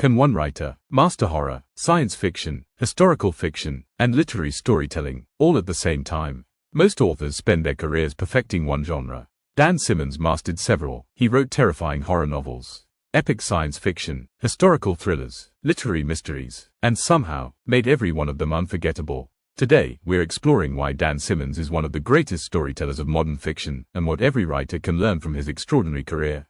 Can one writer master horror, science fiction, historical fiction, and literary storytelling, all at the same time? Most authors spend their careers perfecting one genre. Dan Simmons mastered several. He wrote terrifying horror novels, epic science fiction, historical thrillers, literary mysteries, and somehow made every one of them unforgettable. Today, we're exploring why Dan Simmons is one of the greatest storytellers of modern fiction and what every writer can learn from his extraordinary career.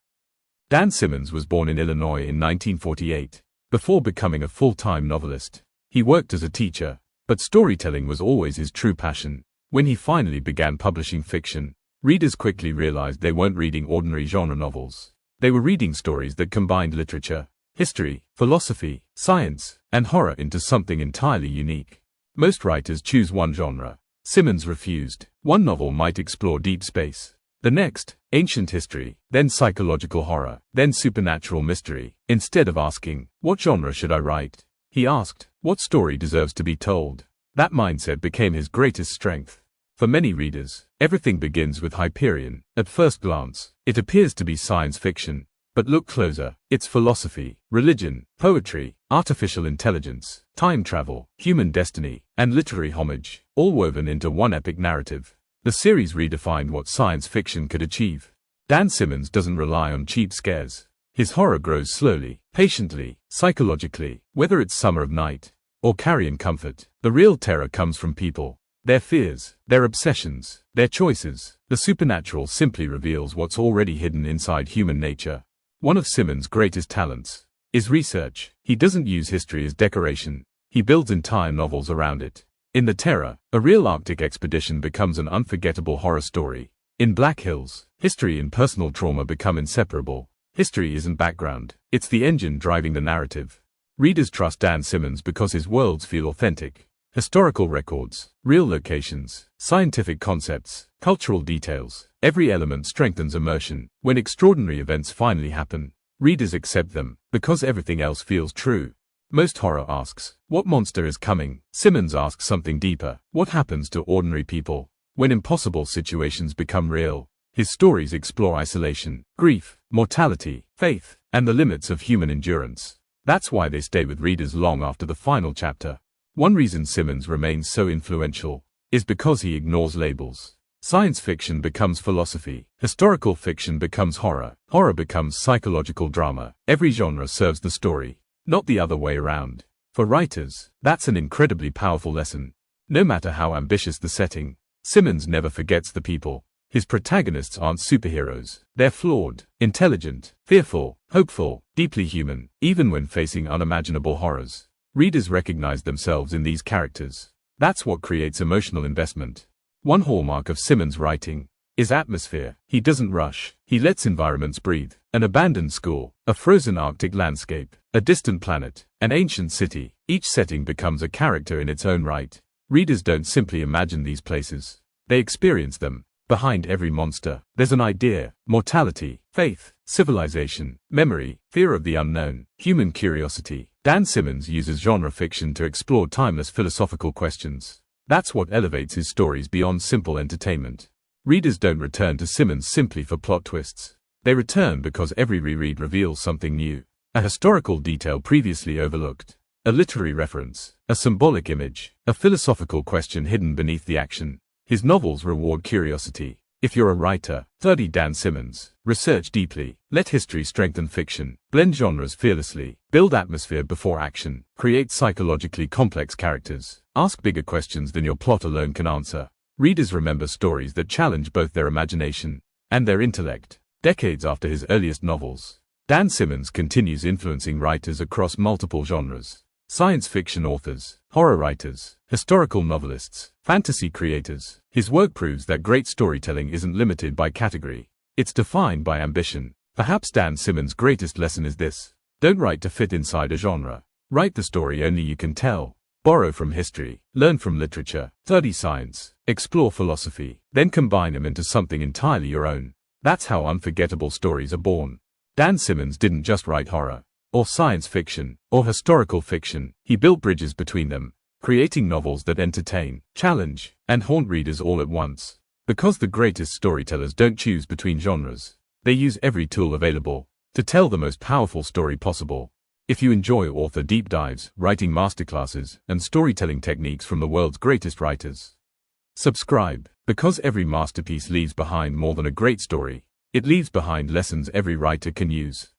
Dan Simmons was born in Illinois in 1948. Before becoming a full-time novelist, he worked as a teacher, but storytelling was always his true passion. When he finally began publishing fiction, readers quickly realized they weren't reading ordinary genre novels. They were reading stories that combined literature, history, philosophy, science, and horror into something entirely unique. Most writers choose one genre. Simmons refused. One novel might explore deep space, the next, ancient history, then psychological horror, then supernatural mystery. Instead of asking, "What genre should I write?" he asked, "What story deserves to be told?" That mindset became his greatest strength. For many readers, everything begins with Hyperion. At first glance, it appears to be science fiction. But look closer, it's philosophy, religion, poetry, artificial intelligence, time travel, human destiny, and literary homage, all woven into one epic narrative. The series redefined what science fiction could achieve. Dan Simmons doesn't rely on cheap scares. His horror grows slowly, patiently, psychologically. Whether it's Summer of Night or Carrion Comfort, the real terror comes from people, their fears, their obsessions, their choices. The supernatural simply reveals what's already hidden inside human nature. One of Simmons' greatest talents is research. He doesn't use history as decoration. He builds entire novels around it. In The Terror, a real Arctic expedition becomes an unforgettable horror story. In Black Hills, history and personal trauma become inseparable. History isn't background, it's the engine driving the narrative. Readers trust Dan Simmons because his worlds feel authentic. Historical records, real locations, scientific concepts, cultural details, every element strengthens immersion. When extraordinary events finally happen, readers accept them, because everything else feels true. Most horror asks, "What monster is coming?" Simmons asks something deeper. What happens to ordinary people when impossible situations become real? His stories explore isolation, grief, mortality, faith, and the limits of human endurance. That's why they stay with readers long after the final chapter. One reason Simmons remains so influential is because he ignores labels. Science fiction becomes philosophy. Historical fiction becomes horror. Horror becomes psychological drama. Every genre serves the story, not the other way around. For writers, that's an incredibly powerful lesson. No matter how ambitious the setting, Simmons never forgets the people. His protagonists aren't superheroes. They're flawed, intelligent, fearful, hopeful, deeply human. Even when facing unimaginable horrors, readers recognize themselves in these characters. That's what creates emotional investment. One hallmark of Simmons' writing is atmosphere. He doesn't rush. He lets environments breathe. An abandoned school, a frozen Arctic landscape, a distant planet, an ancient city. Each setting becomes a character in its own right. Readers don't simply imagine these places. They experience them. Behind every monster, there's an idea: mortality, faith, civilization, memory, fear of the unknown, human curiosity. Dan Simmons uses genre fiction to explore timeless philosophical questions. That's what elevates his stories beyond simple entertainment. Readers don't return to Simmons simply for plot twists. They return because every reread reveals something new. A historical detail previously overlooked, a literary reference, a symbolic image, a philosophical question hidden beneath the action. His novels reward curiosity. If you're a writer, study Dan Simmons. Research deeply. Let history strengthen fiction. Blend genres fearlessly. Build atmosphere before action. Create psychologically complex characters. Ask bigger questions than your plot alone can answer. Readers remember stories that challenge both their imagination and their intellect. Decades after his earliest novels, Dan Simmons continues influencing writers across multiple genres. Science fiction authors, horror writers, historical novelists, fantasy creators. His work proves that great storytelling isn't limited by category. It's defined by ambition. Perhaps Dan Simmons' greatest lesson is this: don't write to fit inside a genre. Write the story only you can tell. Borrow from history, learn from literature, study science, explore philosophy, then combine them into something entirely your own. That's how unforgettable stories are born. Dan Simmons didn't just write horror, or science fiction, or historical fiction. He built bridges between them, creating novels that entertain, challenge, and haunt readers all at once. Because the greatest storytellers don't choose between genres. They use every tool available to tell the most powerful story possible. If you enjoy author deep dives, writing masterclasses, and storytelling techniques from the world's greatest writers, subscribe, because every masterpiece leaves behind more than a great story. It leaves behind lessons every writer can use.